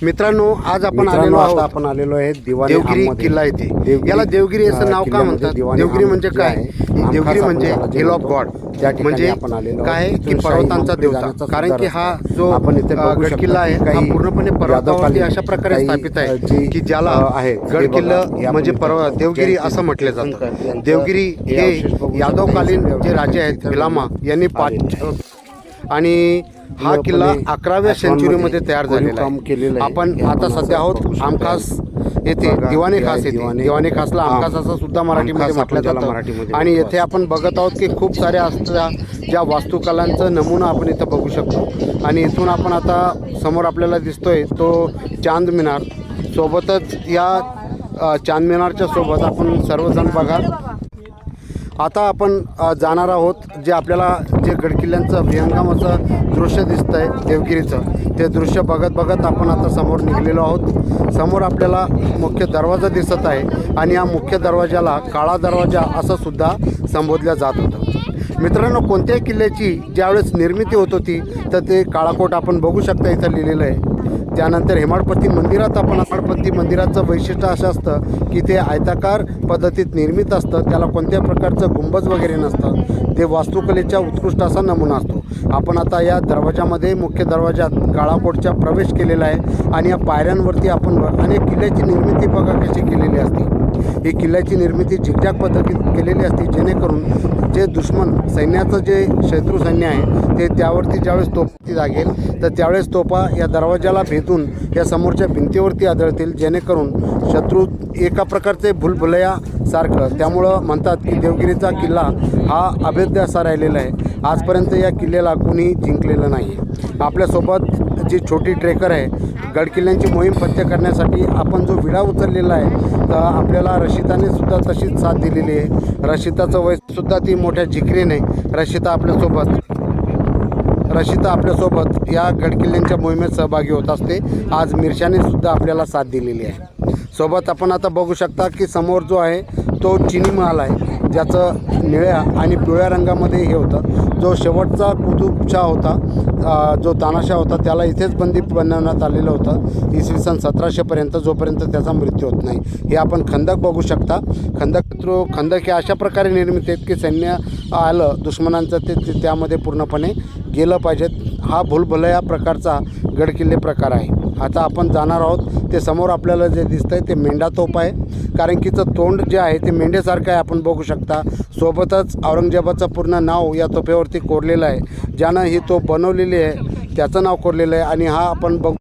मित्रांनो, आज आपण आलेलो आहे देवगिरी किल्ला येथे। याला देवगिरी असं नाव का म्हणतात? देवगिरी म्हणजे काय? देवगिरी म्हणजे हिल ऑफ गॉड, म्हणजे काय की पर्वतांचा देवता। कारण की हा जो गड किल्ला आहे हा पूर्णपणे पर्वतावरती अशा प्रकारे स्थापित आहे की ज्याला गड किल्ला म्हणजे देवगिरी असं म्हटलं जातं। देवगिरी हे यादवकालीन जे राजे आहेत भिलामा यांनी आणि हा किल्ला 11व्या सेंचुरीमध्ये तयार झालेला आहे। आपण आता सध्या आहोत आमखास येथे, दिवाने खास येथे। दिवाने खासला आमखास असं सुद्धा मराठीमध्ये म्हटलं जातं। आणि येथे आपण बघत आहोत की खूप साऱ्या असल्या ज्या वास्तुकलांचं नमुना आपण इथं बघू शकतो। आणि इथून आपण आता समोर आपल्याला दिसतोय तो चांद मिनार, सोबतच या चांद मिनारच्या सोबत आपण सर्वजण बघा। आता आपण जाणार आहोत जे आपल्याला जे गडकिल्ल्यांचं विहंगम असं दृश्य दिसतं आहे देवगिरीचं, ते दृश्य बघत आपण आता समोर निघलेलो आहोत। समोर आपल्याला मुख्य दरवाजा दिसत आहे आणि या मुख्य दरवाजाला काळा दरवाजा असं सुद्धा संबोधलं जात होतं। मित्रांनो, कोणत्याही किल्ल्याची ज्यावेळेस निर्मिती होत होती तर ते काळाकोट आपण बघू शकता इथं लिहिलेलं आहे। त्यानंतर हेमाडपंथी मंदिरात आपण हेमाडपंथी मंदिराचं वैशिष्ट्य असं असतं की ते आयताकार पद्धतीत निर्मित असतं, त्याला कोणत्या प्रकारचं गुंबज वगैरे नसतं, ते वास्तुकलेच्या उत्कृष्ट असा नमुना असतो। आपण आता या दरवाजामध्ये मुख्य दरवाजात काळाकोटचा प्रवेश केलेला आहे आणि या पायऱ्यांवरती आपण अनेक किल्ल्याची निर्मिती बघा कशी केलेली असते। ही किल्ल्याची निर्मिती झिकझॅक पद्धतीत केलेली असते, जेणेकरून जे दुश्मन सैन्याचं जे शत्रू सैन्य आहे ते त्यावरती ज्यावेळेस तोफती लागेल तर त्यावेळेस तोफा या दरवाजाला भेदून या समोरच्या भिंतीवरती आदळतील, जेणेकरून शत्रू एका प्रकारचे भुलभुलैयासारखं। त्यामुळं म्हणतात की देवगिरीचा किल्ला हा अभेद्य असा राहिलेला आहे। आजपर्यंत या किल्ल्याला कुणी जिंकलेलं नाही आहे। आपल्यासोबत जी छोटी ट्रेकर आहे, गडकिल्ल्यांची मोहीम पत्ते करण्यासाठी आपण जो विडा उचललेला आहे तर आपल्याला रशिताने सुद्धा तशीच साथ दिलेली आहे। रशिताचं वयसुद्धा ती मोठ्या जिकरीने रशिता आपल्यासोबत या गडकिल्ल्यांच्या मोहिमेत सहभागी होत असते। आज मिरशाने सुद्धा आपल्याला साथ दिलेली आहे। सोबत आपण आता बघू शकता की समोर जो आहे तो चिनी महल आहे, ज्याचं निळ्या आणि पिवळ्या रंगामध्ये हे होतं। जो शेवटचा कुतुबशाह होता, जो तानाशाह होता, त्याला इथेच बंदी बनवण्यात आलेलं होतं इसवी सन 1700पर्यंत, जोपर्यंत त्याचा मृत्यू होत नाही। हे आपण खंदक बघू शकता। खंदक हे अशा प्रकारे निर्मित आहेत की सैन्य आलं दुश्मनांचं ते त्यामध्ये पूर्णपणे गेलं पाहिजेत। हा भुलभुलैया प्रकारचा गडकिल्ले प्रकार आहे। आता आपण जाणार आहोत ते समोर आपल्याला जे दिसतंय ते मेंढा तोफ आहे, कारण की तोंड जे आहे ते मेंढ्यासारखं आहे, आपण बघू शकता। सोबतच औरंगजेबाचं पूर्ण नाव या तोफेवरती कोरलेलं आहे, ज्यानं ही तोफ बनवलेली आहे त्याचं नाव कोरलेलं आहे। आणि हा आपण बघू